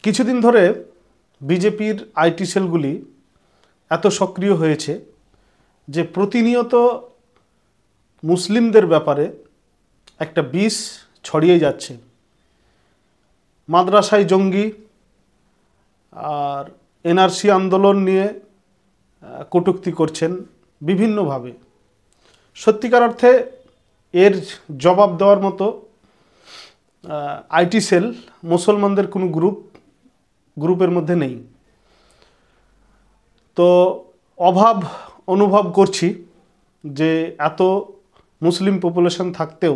কিছুদিন ধরে বিজেপির আইটি সেলগুলি এত সক্রিয় হয়েছে যে প্রতিনিয়ত মুসলিমদের ব্যাপারে একটা বিষ ছড়িয়ে যাচ্ছে। মাদ্রাসায় জঙ্গি আর এনআরসি আন্দোলন নিয়ে কটূক্তি করছেন বিভিন্নভাবে। সত্যিকার অর্থে এর জবাব দেওয়ার মতো আইটি সেল মুসলমানদের কোনো গ্রুপের মধ্যে নেই। তো অভাব অনুভব করছি যে এত মুসলিম পপুলেশন থাকতেও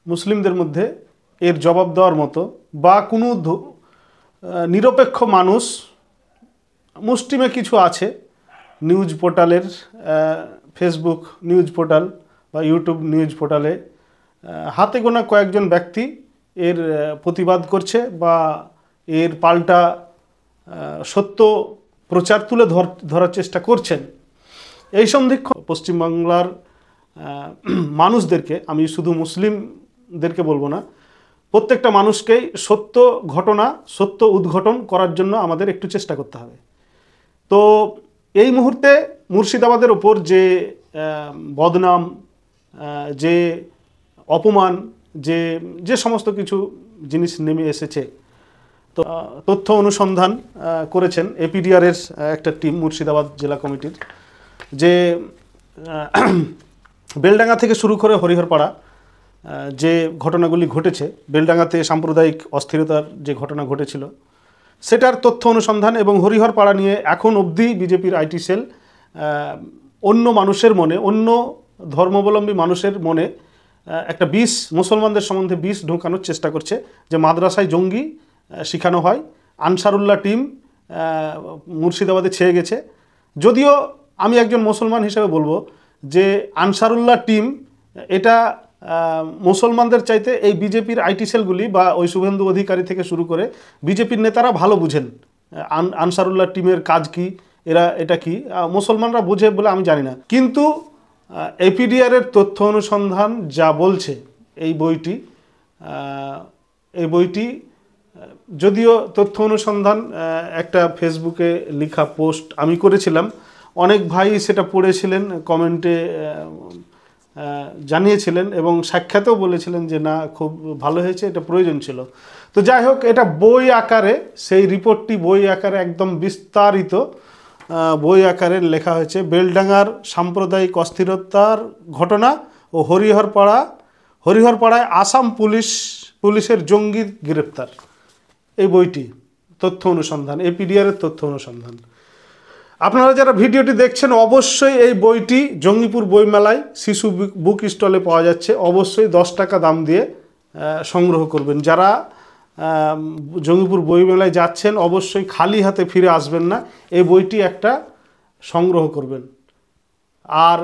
মুসলিমদের মধ্যে এর জবাব দেওয়ার মতো বা কোনো নিরপেক্ষ মানুষ, মুষ্টিমে কিছু আছে নিউজ পোর্টালের, ফেসবুক নিউজ পোর্টাল বা ইউটিউব নিউজ পোর্টালে হাতে গোনা কয়েকজন ব্যক্তি এর প্রতিবাদ করছে বা এর পাল্টা সত্য প্রচার তুলে ধরার চেষ্টা করছেন। এই সন্ধিক্ষণ পশ্চিমবাংলার মানুষদেরকে, আমি শুধু মুসলিমদেরকে বলবো না, প্রত্যেকটা মানুষকেই সত্য ঘটনা, সত্য উদ্ঘাটন করার জন্য আমাদের একটু চেষ্টা করতে হবে। তো এই মুহূর্তে মুর্শিদাবাদের ওপর যে বদনাম, যে অপমান, যে সমস্ত কিছু জিনিস নেমে এসেছে, তো তথ্য অনুসন্ধান করেছেন এপিডিআরের একটা টিম, মুর্শিদাবাদ জেলা কমিটির, যে বেলডাঙ্গা থেকে শুরু করে হরিহরপাড়া যে ঘটনাগুলি ঘটেছে, বেলডাঙ্গাতে সাম্প্রদায়িক অস্থিরতার যে ঘটনা ঘটেছিল সেটার তথ্য অনুসন্ধান এবং হরিহরপাড়া নিয়ে এখন অবধি বিজেপির আইটি সেল অন্য মানুষের মনে, অন্য ধর্মাবলম্বী মানুষের মনে একটা বিষ, মুসলমানদের সম্বন্ধে বিষ ঢোকানোর চেষ্টা করছে যে মাদ্রাসায় জঙ্গি শেখানো হয়। আনসারুল্লাহ টিম মুর্শিদাবাদে ছেয়ে গেছে। যদিও আমি একজন মুসলমান হিসেবে বলবো যে আনসারুল্লাহ টিম এটা মুসলমানদের চাইতে এই বিজেপির আইটি সেলগুলি বা ওই শুভেন্দু অধিকারী থেকে শুরু করে বিজেপির নেতারা ভালো বুঝেন আনসারুল্লাহ টিমের কাজ কি, এটা কি মুসলমানরা বুঝে বলে আমি জানি না। কিন্তু এপিডিআরের তথ্য অনুসন্ধান যা বলছে এই বইটি যদিও তথ্য অনুসন্ধান একটা ফেসবুকে লেখা পোস্ট আমি করেছিলাম, অনেক ভাই সেটা পড়েছিলেন, কমেন্টে জানিয়েছিলেন এবং সাক্ষাতেও বলেছিলেন যে না, খুব ভালো হয়েছে, এটা প্রয়োজন ছিল। তো যাই হোক, এটা বই আকারে, সেই রিপোর্টটি বই আকারে একদম বিস্তারিত বই আকারে লেখা হয়েছে। বেলডাঙ্গার সাম্প্রদায়িক অস্থিরতার ঘটনা ও হরিহরপাড়ায় আসাম পুলিশের জঙ্গি গ্রেপ্তার, এই বইটি তথ্য অনুসন্ধান, এপিডিআরের তথ্য অনুসন্ধান। আপনারা যারা ভিডিওটি দেখছেন অবশ্যই এই বইটি জঙ্গিপুর বইমেলায় শিশু বুক স্টলে পাওয়া যাচ্ছে, অবশ্যই 10 টাকা দাম দিয়ে সংগ্রহ করবেন। যারা জঙ্গিপুর বইমেলায় যাচ্ছেন অবশ্যই খালি হাতে ফিরে আসবেন না, এই বইটি একটা সংগ্রহ করবেন। আর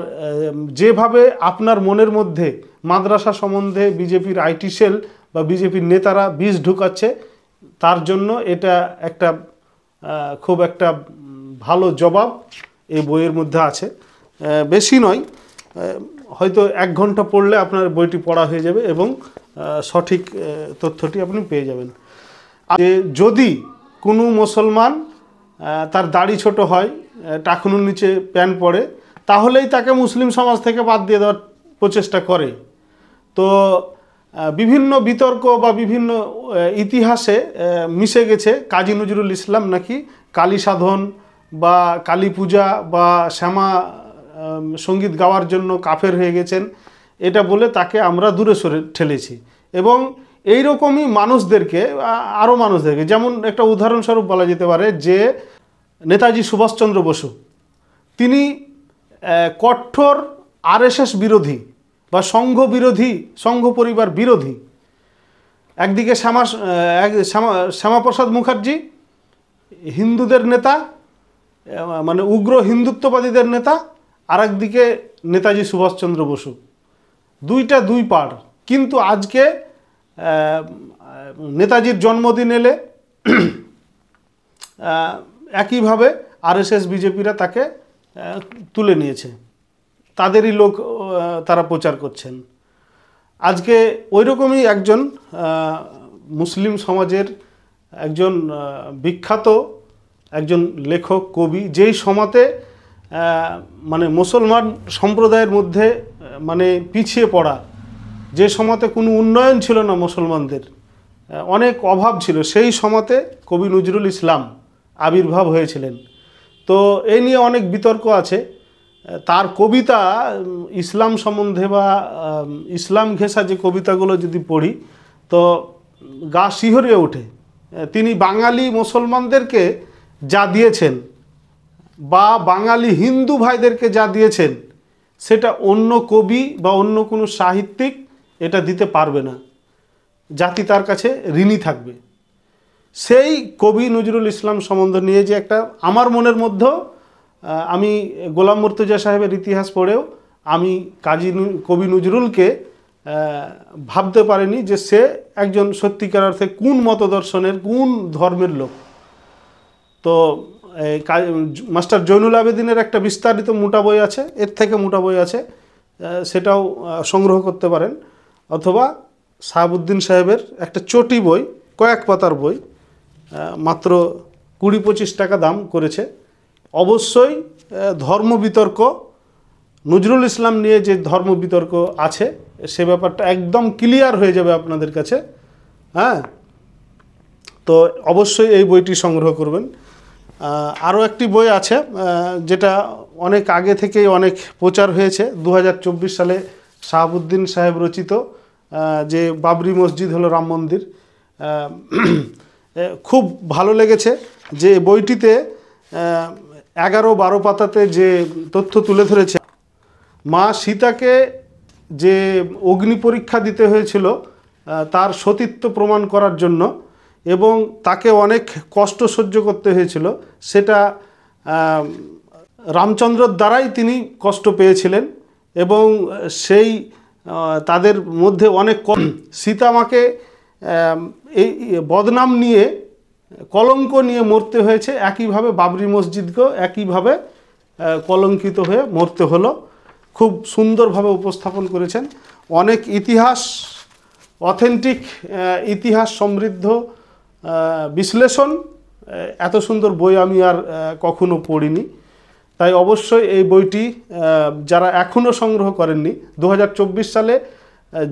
যেভাবে আপনার মনের মধ্যে মাদ্রাসা সম্বন্ধে বিজেপির আইটি সেল বা বিজেপির নেতারা বিষ ঢুকাচ্ছে, তার জন্য এটা একটা খুব একটা ভালো জবাব এই বইয়ের মধ্যে আছে। বেশি নয়, হয়তো 1 ঘন্টা পড়লে আপনার বইটি পড়া হয়ে যাবে এবং সঠিক তথ্যটি আপনি পেয়ে যাবেন। যদি কোনো মুসলমান তার দাড়ি ছোট হয়, টাকনুর নিচে প্যান্ট পরে, তাহলেই তাকে মুসলিম সমাজ থেকে বাদ দিয়ে দেওয়ার প্রচেষ্টা করে। তো বিভিন্ন বিতর্ক বা বিভিন্ন ইতিহাসে মিশে গেছে কাজী নজরুল ইসলাম নাকি কালী সাধন বা কালী পূজা বা শ্যামা সঙ্গীত গাওয়ার জন্য কাফের হয়ে গেছেন, এটা বলে তাকে আমরা দূরে সরে ঠেলেছি। এবং এই রকমই মানুষদেরকে, আরও মানুষদেরকে, যেমন একটা উদাহরণস্বরূপ বলা যেতে পারে যে নেতাজি সুভাষচন্দ্র বসু, তিনি কঠোর আরএসএস বিরোধী বা সংঘ বিরোধী, সংঘ পরিবার বিরোধী। একদিকে শ্যামাপ্রসাদ মুখার্জি হিন্দুদের নেতা, মানে উগ্র হিন্দুত্ববাদীদের নেতা, আর একদিকে নেতাজি সুভাষচন্দ্র বসু, দুই পাড়। কিন্তু আজকে নেতাজির জন্মদিন এলে একইভাবে আরএসএস বিজেপিরা তাকে তুলে নিয়েছে, তাদেরই লোক তারা প্রচার করছেন। আজকে ওই রকমই একজন মুসলিম সমাজের একজন বিখ্যাত একজন লেখক কবি, যেই সময়তে মানে মুসলমান সম্প্রদায়ের মধ্যে মানে পিছিয়ে পড়া, যে সময়তে কোনো উন্নয়ন ছিল না মুসলমানদের, অনেক অভাব ছিল, সেই সময়তে কবি নজরুল ইসলাম আবির্ভাব হয়েছিলেন। তো এই নিয়ে অনেক বিতর্ক আছে। তার কবিতা ইসলাম সম্বন্ধে বা ইসলাম ঘেঁষা যে কবিতাগুলো যদি পড়ি তো গা শিহরিয়ে ওঠে। তিনি বাঙালি মুসলমানদেরকে যা দিয়েছেন বা বাঙালি হিন্দু ভাইদেরকে যা দিয়েছেন সেটা অন্য কবি বা অন্য কোনো সাহিত্যিক এটা দিতে পারবে না। জাতি তার কাছে ঋণী থাকবে। সেই কবি নজরুল ইসলাম সম্বন্ধ নিয়ে যে একটা আমার মনের মধ্যেও আমি গোলাম মুর্তজা সাহেবের ইতিহাস পড়েও আমি কবি নজরুলকে ভাবতে পারিনি যে সে একজন সত্যিকার অর্থে কোন মতদর্শনের কোন ধর্মের লোক। তো মাস্টার জৈনুল আবেদিনের একটা বিস্তারিত মোটা বই আছে, এর থেকে মোটা বই আছে, সেটাও সংগ্রহ করতে পারেন। অথবা শাহাবুদ্দিন সাহেবের একটা চটি বই, কয়েক পাতার বই, মাত্র 20-25 টাকা দাম করেছে। অবশ্যই ধর্ম বিতর্ক, নজরুল ইসলাম নিয়ে যে ধর্ম বিতর্ক আছে সে ব্যাপারটা একদম ক্লিয়ার হয়ে যাবে আপনাদের কাছে। হ্যাঁ, তো অবশ্যই এই বইটি সংগ্রহ করবেন। আরও একটি বই আছে যেটা অনেক আগে থেকেই অনেক প্রচার হয়েছে, 2024 সালে শাহাবুদ্দিন সাহেব রচিত, যে বাবরি মসজিদ হলো রাম মন্দির। খুব ভালো লেগেছে যে বইটিতে 11-12 পাতাতে যে তথ্য তুলে ধরেছে। মা সীতাকে যে অগ্নি পরীক্ষা দিতে হয়েছিল তার সতীত্ব প্রমাণ করার জন্য, এবং তাকে অনেক কষ্ট সহ্য করতে হয়েছিল, সেটা রামচন্দ্রর দ্বারাই তিনি কষ্ট পেয়েছিলেন। এবং সেই তাদের মধ্যে অনেক সীতামাকে এই বদনাম নিয়ে, কলঙ্ক নিয়ে মরতে হয়েছে, একইভাবে বাবরি মসজিদকেও একইভাবে কলঙ্কিত হয়ে মরতে হলো। খুব সুন্দরভাবে উপস্থাপন করেছেন। অনেক ইতিহাস, অথেন্টিক ইতিহাস সমৃদ্ধ বিশ্লেষণ, এত সুন্দর বই আমি আর কখনো পড়িনি। তাই অবশ্যই এই বইটি যারা এখনও সংগ্রহ করেননি, 2024 সালে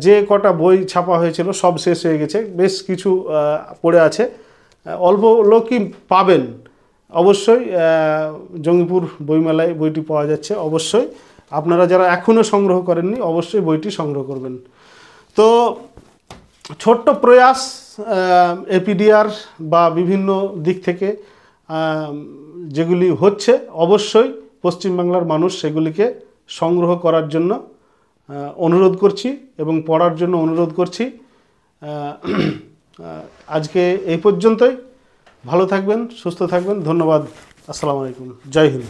যে কটা বই ছাপা হয়েছিল সব শেষ হয়ে গেছে, বেশ কিছু পড়ে আছে, অল্প লোকই পাবেন। অবশ্যই জঙ্গিপুর বইমেলায় বইটি পাওয়া যাচ্ছে। অবশ্যই আপনারা যারা এখনও সংগ্রহ করেননি অবশ্যই বইটি সংগ্রহ করবেন। তো ছোট্ট প্রয়াস এপিডিআর বা বিভিন্ন দিক থেকে যেগুলি হচ্ছে, অবশ্যই পশ্চিমবাংলার মানুষ সেগুলিকে সংগ্রহ করার জন্য অনুরোধ করছি এবং পড়ার জন্য অনুরোধ করছি। আজকে এই পর্যন্তই। ভালো থাকবেন, সুস্থ থাকবেন। ধন্যবাদ। আসসালামু আলাইকুম। জয় হিন্দ।